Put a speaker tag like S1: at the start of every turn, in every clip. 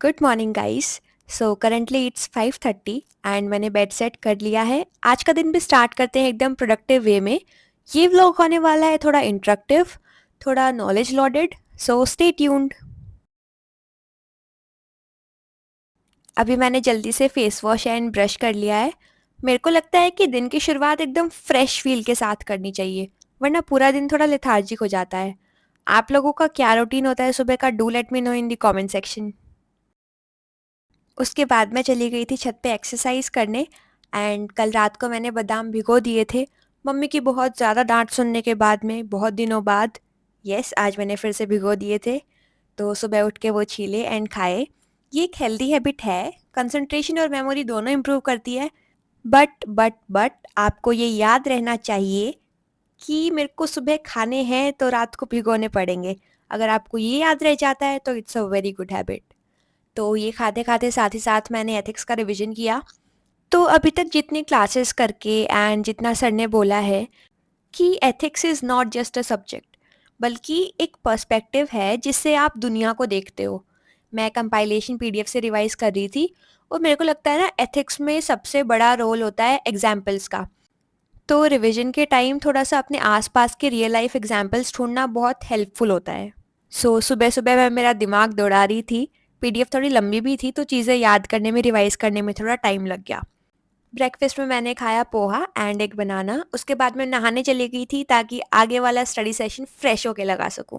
S1: Good morning guys. So currently it's 5:30 and मैंने bed set कर लिया है। आज का दिन भी स्टार्ट करते हैं एकदम प्रोडक्टिव वे में। ये व्लॉग होने वाला है थोड़ा इंटरेक्टिव, थोड़ा knowledge loaded, so stay tuned. अभी मैंने जल्दी से फेस वॉश एंड ब्रश कर लिया है। मेरे को लगता है कि दिन की शुरुआत एकदम फ्रेश फील के साथ करनी चाहिए, वरना पूरा दिन थोड़ा लेथार्जिक हो जाता है। आप लोगों का क्या रूटीन होता है सुबह का? Do let me no in the comment section. उसके बाद मैं चली गई थी छत पे एक्सरसाइज करने। एंड कल रात को मैंने बादाम भिगो दिए थे मम्मी की बहुत ज़्यादा डांट सुनने के बाद में, बहुत दिनों बाद। यस, आज मैंने फिर से भिगो दिए थे। तो सुबह उठ के वो छीले एंड खाए। ये एक हेल्दी हैबिट है, कंसंट्रेशन और मेमोरी दोनों इम्प्रूव करती है। बट आपको ये याद रहना चाहिए कि मेरे को सुबह खाने हैं तो रात को भिगोने पड़ेंगे। अगर आपको ये याद रह जाता है तो it's a very good habit. तो ये खाते-खाते साथ ही साथ मैंने एथिक्स का रिवीजन किया। तो अभी तक जितनी क्लासेस करके एंड जितना सर ने बोला है कि ethics is not just a subject, बल्कि एक पर्सपेक्टिव है जिससे आप दुनिया को देखते हो। मैं कंपाइलेशन पीडीएफ से रिवाइज कर रही थी और मेरे को लगता है ना, एथिक्स में सबसे बड़ा रोल होता है एग्जाम्पल्स का। तो रिवीजन के टाइम थोड़ा सा अपने आसपास के रियल लाइफ एग्जाम्पल्स ढूंढना बहुत हेल्पफुल होता है। सुबह सुबह मैं मेरा दिमाग दौड़ा रही थी। पीडीएफ थोड़ी लंबी भी थी तो चीज़ें याद करने में, रिवाइज करने में थोड़ा टाइम लग गया। ब्रेकफास्ट में मैंने खाया पोहा एंड एक बनाना। उसके बाद मैं नहाने चली गई थी ताकि आगे वाला स्टडी सेशन फ्रेश होके लगा सकूं।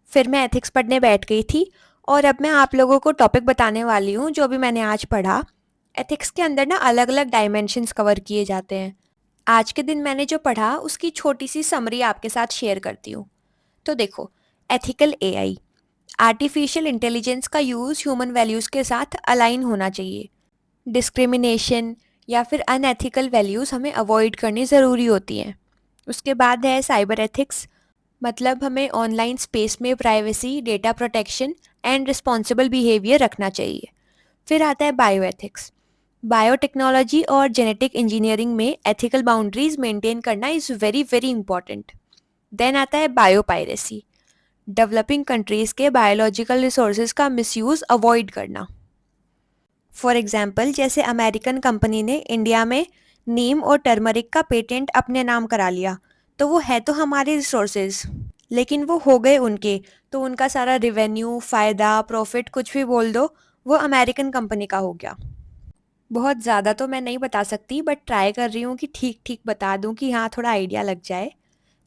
S1: फिर मैं एथिक्स पढ़ने बैठ गई थी और अब मैं आप लोगों को टॉपिक बताने वाली हूँ जो भी मैंने आज पढ़ा। एथिक्स के अंदर ना अलग अलग डायमेंशंस कवर किए जाते हैं। आज के दिन मैंने जो पढ़ा उसकी छोटी सी समरी आपके साथ शेयर करती हूँ। तो देखो, एथिकल एआई, आर्टिफिशियल इंटेलिजेंस का यूज़ ह्यूमन वैल्यूज़ के साथ अलाइन होना चाहिए। डिस्क्रिमिनेशन या फिर अनएथिकल वैल्यूज़ हमें अवॉइड करनी ज़रूरी होती हैं। उसके बाद है साइबर एथिक्स, मतलब हमें ऑनलाइन स्पेस में privacy, data protection and responsible behaviour रखना चाहिए। फिर आता है बायो एथिक्स। बायोटेक्नोलॉजी और जेनेटिक इंजीनियरिंग में एथिकल बाउंड्रीज मेंटेन करना is very very important. Then आता है बायो पायरेसी, डेवलपिंग कंट्रीज़ के बायोलॉजिकल रिसोर्सेज का मिसयूज़ अवॉइड करना। फॉर एग्जांपल, जैसे अमेरिकन कंपनी ने इंडिया में नीम और टर्मरिक का पेटेंट अपने नाम करा लिया, तो वो है तो हमारे रिसोर्सेज, लेकिन वो हो गए उनके। तो उनका सारा रिवेन्यू, फ़ायदा, प्रॉफिट कुछ भी बोल दो, वो अमेरिकन कंपनी का हो गया। बहुत ज़्यादा तो मैं नहीं बता सकती, बट ट्राई कर रही हूँ कि ठीक ठीक बता दूँ कि हाँ, थोड़ा आइडिया लग जाए।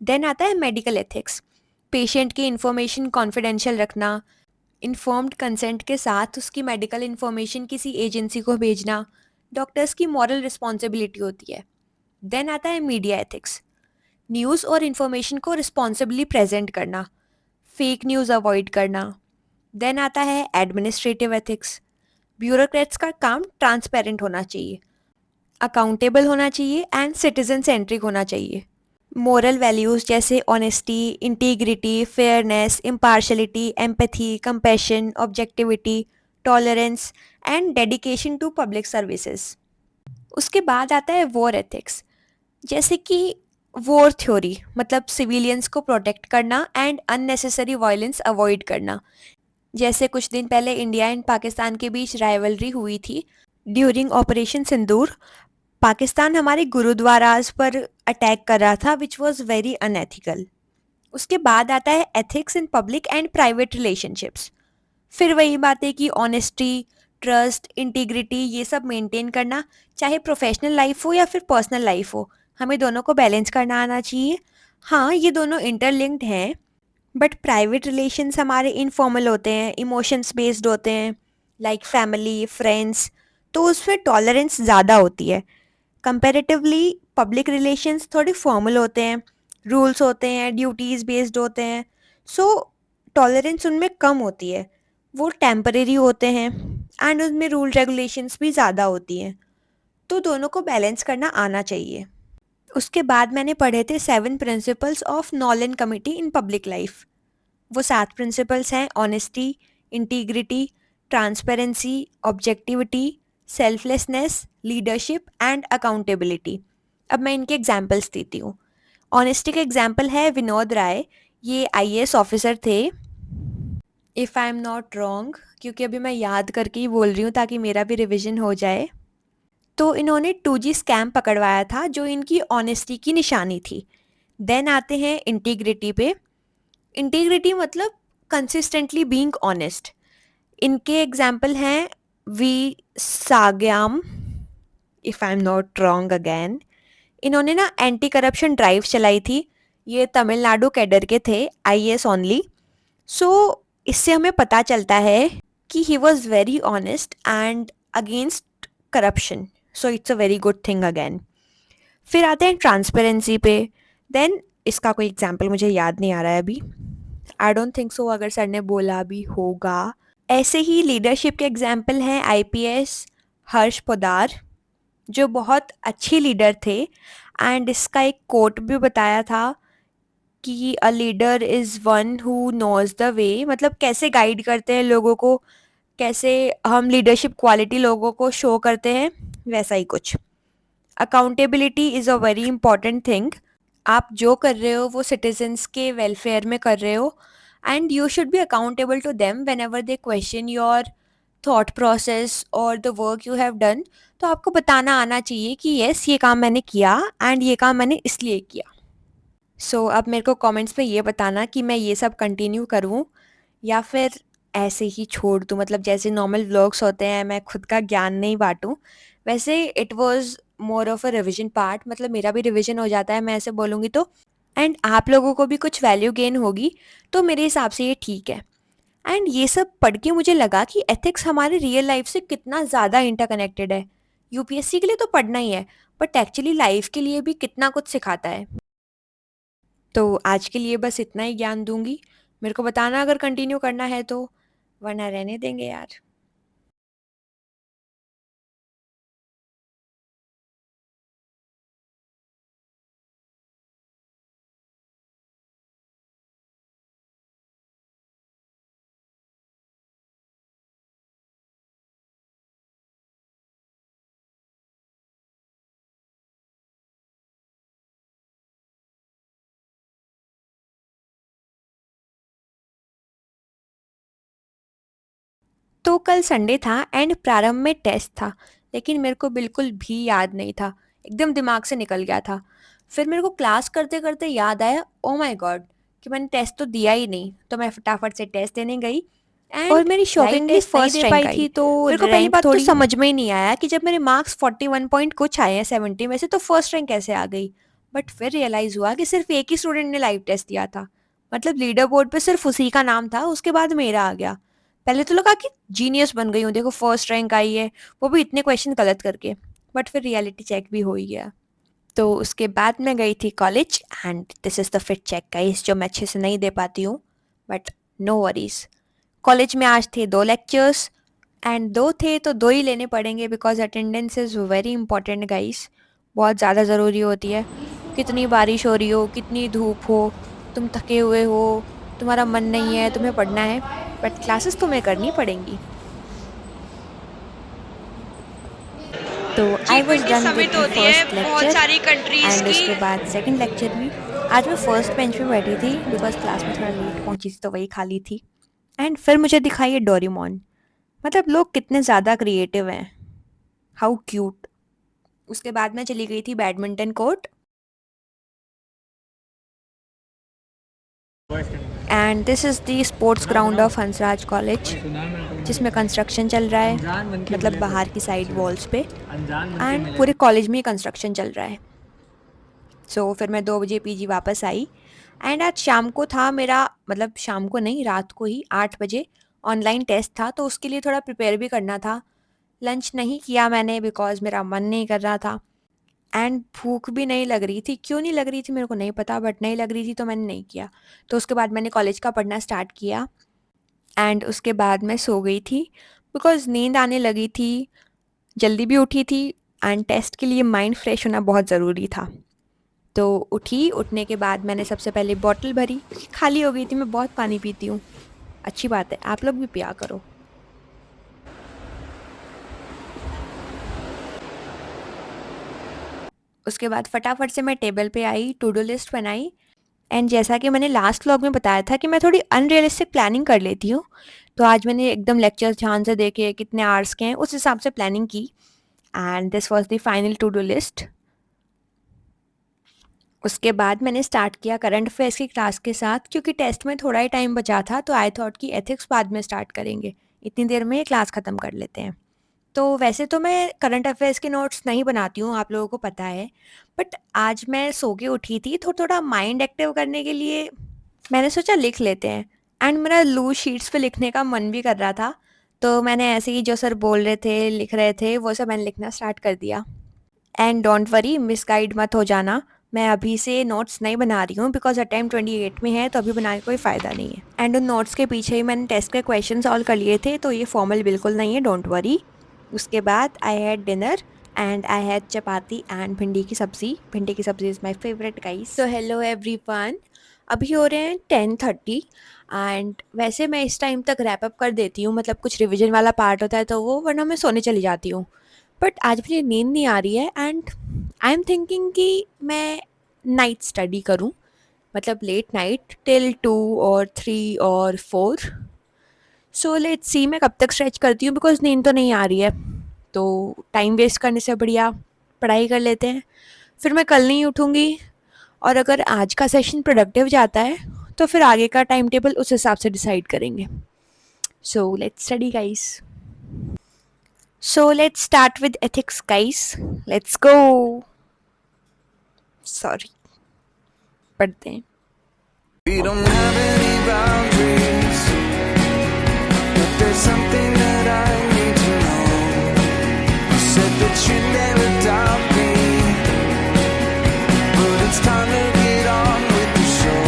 S1: देन आता है मेडिकल एथिक्स, पेशेंट की इंफॉर्मेशन कॉन्फिडेंशियल रखना, इन्फॉर्म्ड कंसेंट के साथ उसकी मेडिकल इन्फॉर्मेशन किसी एजेंसी को भेजना डॉक्टर्स की मॉरल रिस्पॉन्सिबिलिटी होती है। देन आता है मीडिया एथिक्स, न्यूज़ और इन्फॉर्मेशन को रिस्पॉन्सिबली प्रेजेंट करना, फेक न्यूज़ अवॉइड करना। देन आता है एडमिनिस्ट्रेटिव एथिक्स, ब्यूरोक्रेट्स का काम ट्रांसपेरेंट होना चाहिए, अकाउंटेबल होना चाहिए एंड सिटीजन सेंट्रिक होना चाहिए। मोरल वैल्यूज़ जैसे honesty, integrity, fairness, impartiality, empathy, compassion, objectivity, tolerance and dedication to public services. उसके बाद आता है वॉर एथिक्स, जैसे कि वॉर थ्योरी, मतलब सिविलियंस को प्रोटेक्ट करना एंड अननेसेसरी वायलेंस अवॉइड करना। जैसे कुछ दिन पहले इंडिया एंड पाकिस्तान के बीच राइवलरी हुई थी ड्यूरिंग ऑपरेशन सिंदूर। पाकिस्तान हमारे गुरुद्वाराज पर अटैक कर रहा था, विच वॉज वेरी अनएथिकल। उसके बाद आता है ethics in public and private relationships. फिर वही बात है कि ऑनेस्टी, ट्रस्ट, इंटीग्रिटी ये सब मेंटेन करना, चाहे प्रोफेशनल लाइफ हो या फिर पर्सनल लाइफ हो, हमें दोनों को बैलेंस करना आना चाहिए। हाँ, ये दोनों इंटरलिंक्ड हैं, बट प्राइवेट रिलेशंस हमारे इनफॉर्मल होते हैं, इमोशंस बेस्ड होते हैं, लाइक फैमिली, फ्रेंड्स, तो उसमें टॉलरेंस ज़्यादा होती है। कंपैरेटिवली पब्लिक रिलेशंस थोड़े फॉर्मल होते हैं, रूल्स होते हैं, ड्यूटीज़ बेस्ड होते हैं, सो टॉलरेंस उनमें कम होती है, वो टेम्परेरी होते हैं एंड उनमें रूल रेगुलेशंस भी ज़्यादा होती हैं। तो दोनों को बैलेंस करना आना चाहिए। उसके बाद मैंने पढ़े थे 7 principles of Nolan committee in public life. वो 7 प्रिंसिपल्स हैं: honesty, integrity, transparency, objectivity, selflessness, leadership and accountability. अब मैं इनके एग्जाम्पल्स देती हूँ। ऑनेस्टी का एग्जाम्पल है विनोद राय। ये आईएएस ऑफिसर थे। If I am not wrong, क्योंकि अभी मैं याद करके ही बोल रही हूँ ताकि मेरा भी रिविजन हो जाए। तो इन्होंने 2G स्कैम पकड़वाया था जो इनकी ऑनेस्टी की निशानी थी। देन आते हैं इंटीग्रिटी पे। इंटीग्रिटी मतलब कंसिस्टेंटली बीइंग ऑनेस्ट। इनके एग्जाम्पल हैं V Sagayam, if I am not wrong again. इन्होंने ना एंटी करप्शन ड्राइव चलाई थी। ये तमिलनाडु कैडर के थे, आईएएस ओनली। सो इससे हमें पता चलता है कि he was very honest and against corruption. So it's a very good thing again. फिर आते हैं ट्रांसपेरेंसी पे। देन इसका कोई एग्जाम्पल मुझे याद नहीं आ रहा है अभी। आई डोंट थिंक सो अगर सर ने बोला भी होगा। ऐसे ही लीडरशिप के एग्जाम्पल हैं आईपीएस हर्ष पोदार, जो बहुत अच्छे लीडर थे। एंड इसका एक कोट भी बताया था कि a leader is one who knows the way, मतलब कैसे गाइड करते हैं लोगों को, कैसे हम लीडरशिप क्वालिटी लोगों को शो करते हैं, वैसा ही कुछ। Accountability is a very important thing. आप जो कर रहे हो वो सिटीजन्स के वेलफेयर में कर रहे हो, and you should be accountable to them whenever they question your thought process और the work you have done. तो आपको बताना आना चाहिए कि यस ये काम मैंने किया एंड ये काम मैंने इसलिए किया। सो अब मेरे को कमेंट्स में ये बताना कि मैं ये सब कंटिन्यू करूँ या फिर ऐसे ही छोड़ दूँ। मतलब जैसे नॉर्मल व्लॉग्स होते हैं मैं खुद का ज्ञान नहीं बांटूँ, वैसे it was more of a revision part. मतलब मेरा भी रिवीजन हो जाता है मैं ऐसे बोलूँगी तो, एंड आप लोगों को भी कुछ वैल्यू गेन होगी, तो मेरे हिसाब से ये ठीक है। एंड ये सब पढ़ के मुझे लगा कि एथिक्स हमारे रियल लाइफ से कितना ज़्यादा इंटरकनेक्टेड है। यूपीएससी के लिए तो पढ़ना ही है, बट एक्चुअली लाइफ के लिए भी कितना कुछ सिखाता है। तो आज के लिए बस इतना ही ज्ञान दूंगी। मेरे को बताना अगर कंटिन्यू करना है तो, वरना रहने देंगे यार। तो कल संडे था एंड प्रारंभ में टेस्ट था, लेकिन मेरे को बिल्कुल भी याद नहीं था, एकदम दिमाग से निकल गया था। फिर मेरे को क्लास करते करते याद आया, ओ माय गॉड, कि मैंने टेस्ट तो दिया ही नहीं। तो मैं फटाफट से टेस्ट देने गई और
S2: एंड
S1: मेरी
S2: राइट
S1: शॉकिंगली
S2: टेस्ट नहीं
S1: फर्स्ट
S2: दे
S1: रैंक
S2: पाई
S1: आई।
S2: थी तो
S1: मेरे को पहली
S2: रैंक
S1: बात तो
S2: थोड़ी।
S1: समझ में ही नहीं आया कि जब मेरे मार्क्स 41 पॉइंट कुछ आए हैं 70 में से, तो फर्स्ट रैंक कैसे आ गई। बट फिर रियलाइज हुआ कि सिर्फ एक ही स्टूडेंट ने लाइव टेस्ट दिया था। मतलब लीडर बोर्ड पे सिर्फ उसी का नाम था, उसके बाद मेरा आ गया। पहले तो लगा कि जीनियस बन गई हूँ, देखो फर्स्ट रैंक आई है, वो भी इतने क्वेश्चन गलत करके। बट फिर रियलिटी चेक भी हो ही गया। तो उसके बाद मैं गई थी college and this is the fit check guys, जो मैं अच्छे से नहीं दे पाती हूँ, बट नो वरीज। कॉलेज में आज थे 2 लेक्चर्स, एंड 2 थे तो 2 ही लेने पड़ेंगे because attendance is very important guys. बहुत ज़्यादा ज़रूरी होती है। कितनी बारिश हो रही हो, कितनी धूप हो, तुम थके हुए हो, तुम्हारा मन नहीं है, तुम्हें पढ़ना है, बट क्लासेस तुम्हें करनी पड़ेंगी। तो I was
S2: G20
S1: done with
S2: summit
S1: the
S2: होती है
S1: फर्स्ट
S2: बहुत
S1: लेक्चर
S2: सारी कंट्रीज
S1: एंड
S2: की।
S1: उसके बाद सेकंड लेक्चर भी। आज मैं फर्स्ट बेंच में बैठी थी बिकॉज क्लास में थोड़ा लेट पहुंची थी तो वही खाली थी। एंड फिर मुझे दिखाई ये डोरेमोन। मतलब लोग कितने ज़्यादा क्रिएटिव हैं, हाउ क्यूट। उसके बाद मैं चली गई थी badminton court, and this is the sports ground of Hansraj college, जिसमें कंस्ट्रक्शन चल रहा है, मतलब बाहर की साइड वॉल्स पे। एंड पूरे कॉलेज में ही कंस्ट्रक्शन चल रहा है। सो फिर मैं 2 बजे पीजी वापस आई। एंड आज शाम को था मेरा, मतलब शाम को नहीं, रात को ही 8 बजे ऑनलाइन टेस्ट था, तो उसके लिए थोड़ा प्रिपेयर भी करना था। लंच नहीं किया मैंने बिकॉज मेरा मन नहीं कर रहा था, एंड भूख भी नहीं लग रही थी। क्यों नहीं लग रही थी मेरे को नहीं पता, बट नहीं लग रही थी तो मैंने नहीं किया। तो उसके बाद मैंने कॉलेज का पढ़ना स्टार्ट किया एंड उसके बाद मैं सो गई थी बिकॉज नींद आने लगी थी। जल्दी भी उठी थी एंड टेस्ट के लिए माइंड फ्रेश होना बहुत ज़रूरी था। तो उठी, उठने के बाद मैंने सबसे पहले बॉटल भरी क्योंकि खाली हो गई थी। मैं बहुत पानी पीती हूँ, अच्छी बात है, आप लोग भी पिया करो। उसके बाद फटाफट से मैं टेबल पे आई, टू डू लिस्ट बनाई एंड जैसा कि मैंने लास्ट व्लॉग में बताया था कि मैं थोड़ी अनरियलिस्टिक प्लानिंग कर लेती हूँ, तो आज मैंने एकदम लेक्चर्स ध्यान से देखे कितने आवर्स के हैं उस हिसाब से प्लानिंग की। And this was the final to do list. उसके बाद मैंने स्टार्ट किया करंट अफेयर्स की क्लास के साथ, क्योंकि टेस्ट में थोड़ा ही टाइम बचा था, तो आई थॉट कि एथिक्स बाद में स्टार्ट करेंगे, इतनी देर में ये क्लास ख़त्म कर लेते हैं। तो वैसे तो मैं करंट अफेयर्स के नोट्स नहीं बनाती हूँ, आप लोगों को पता है, बट आज मैं सो के उठी थी तो थोड़ा माइंड एक्टिव करने के लिए मैंने सोचा लिख लेते हैं। एंड मेरा लूज शीट्स पे लिखने का मन भी कर रहा था, तो मैंने ऐसे ही जो सर बोल रहे थे लिख रहे थे वो सब मैंने लिखना स्टार्ट कर दिया। एंड डोंट वरी, मिसगाइड मत हो जाना, मैं अभी से नोट्स नहीं बना रही हूँ बिकॉज अटेम्प्ट 28 में है, तो अभी बनाने का कोई फ़ायदा नहीं है। एंड उन नोट्स के पीछे ही मैंने टेस्ट के क्वेश्चन सॉल्व कर लिए थे, तो ये फॉर्मल बिल्कुल नहीं है, डोंट वरी। उसके बाद I had dinner and I had chapati and भिंडी की सब्ज़ी। भिंडी की सब्ज़ी is my favourite guys. So hello everyone, अभी हो रहे हैं 10:30 एंड वैसे मैं इस टाइम तक रैप अप कर देती हूँ, मतलब कुछ रिविजन वाला पार्ट होता है तो वो, वरना मैं सोने चली जाती हूँ। बट आज मुझे नींद नहीं आ रही है एंड आई एम थिंकिंग कि मैं नाइट स्टडी करूँ, मतलब लेट नाइट टिल 2 और 3 और 4। सो लेट्स सी मैं कब तक स्ट्रेच करती हूँ, बिकॉज नींद तो नहीं आ रही है, तो टाइम वेस्ट करने से बढ़िया पढ़ाई कर लेते हैं। फिर मैं कल नहीं उठूँगी, और अगर आज का सेशन प्रोडक्टिव जाता है तो फिर आगे का टाइम टेबल उस हिसाब से डिसाइड करेंगे। So let's study guys. So let's start with ethics guys, let's go. Sorry, पढ़ते हैं। We don't have any boundaries, but there's something that I need to know. You said that you'd never doubt me, but it's time to get on with the show.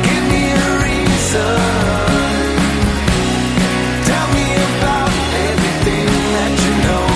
S1: Give me a reason, tell me about everything that you know.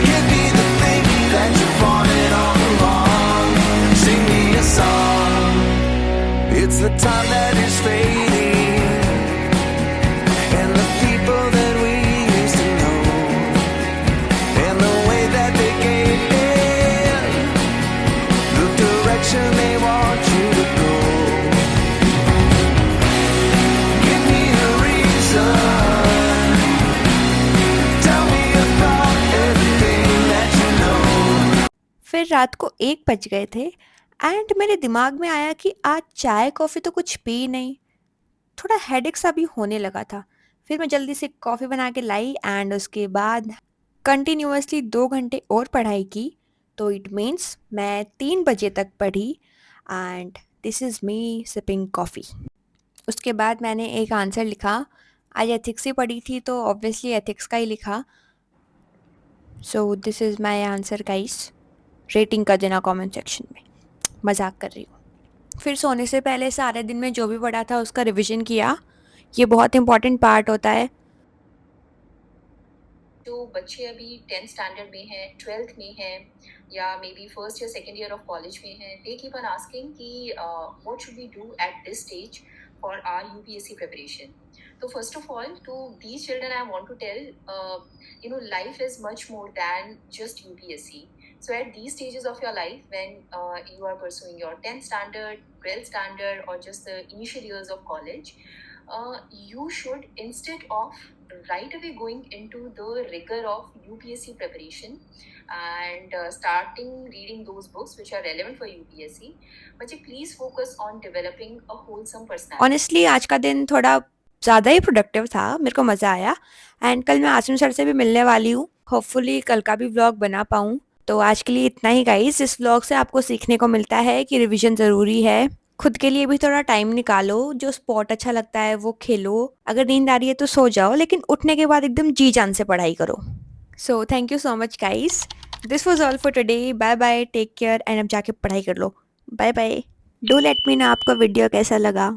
S1: Give me the thing that you wanted all along. Sing me a song. It's the time that is fading, and the people that we used to know, and the way that they gave in, the direction they want you to go. Give me a reason, tell me about everything that you know. फिर रात को 1 बज गए थे and मेरे दिमाग में आया कि आज चाय कॉफ़ी तो कुछ पी नहीं, थोड़ा हेडेक सा भी होने लगा था। फिर मैं जल्दी से कॉफ़ी बना के लाई एंड उसके बाद कंटिन्यूअसली 2 घंटे और पढ़ाई की। तो इट मीन्स मैं 3 बजे तक पढ़ी and this is me sipping coffee. उसके बाद मैंने एक आंसर लिखा। आज एथिक्स ही पढ़ी थी तो ऑब्वियसली एथिक्स का ही लिखा। So this is my answer guys. Rating कर देना कमेंट सेक्शन में, मजाक कर रही हूँ। फिर सोने से पहले सारे दिन में जो भी पढ़ा था उसका रिवीजन किया, ये बहुत इंपॉर्टेंट पार्ट होता है।
S2: जो बच्चे अभी 10th स्टैंडर्ड में हैं, 12th में हैं, या मे बी फर्स्ट या सेकेंड ईयर ऑफ कॉलेज में हैं, दे कीप ऑन आस्किंग कि what should we do at this stage for our UPSC preparation. So first of all, to these children, I want to tell, life is much more than just UPSC. So at these stages of your life, when you are pursuing your 10th standard, 12th standard, or just the initial years of college, you should, instead of right away going into the rigor of UPSC preparation and starting reading those books which are relevant for UPSC, but please focus on developing a wholesome personality.
S1: Honestly आज का दिन थोड़ा ज़्यादा ही productive था, मेरे को मज़ा आया एंड कल मैं आसिम सर से भी मिलने वाली हूँ, होपफुली कल का भी व्लॉग बना पाऊँ। तो आज के लिए इतना ही गाइस। इस व्लॉग से आपको सीखने को मिलता है कि रिवीजन ज़रूरी है, खुद के लिए भी थोड़ा टाइम निकालो, जो स्पोर्ट अच्छा लगता है वो खेलो, अगर नींद आ रही है तो सो जाओ, लेकिन उठने के बाद एकदम जी जान से पढ़ाई करो। So thank you so much guys, this was all for today. Bye bye, take care and अब जाके पढ़ाई कर लो। Bye bye, do let me know आपको वीडियो कैसा लगा।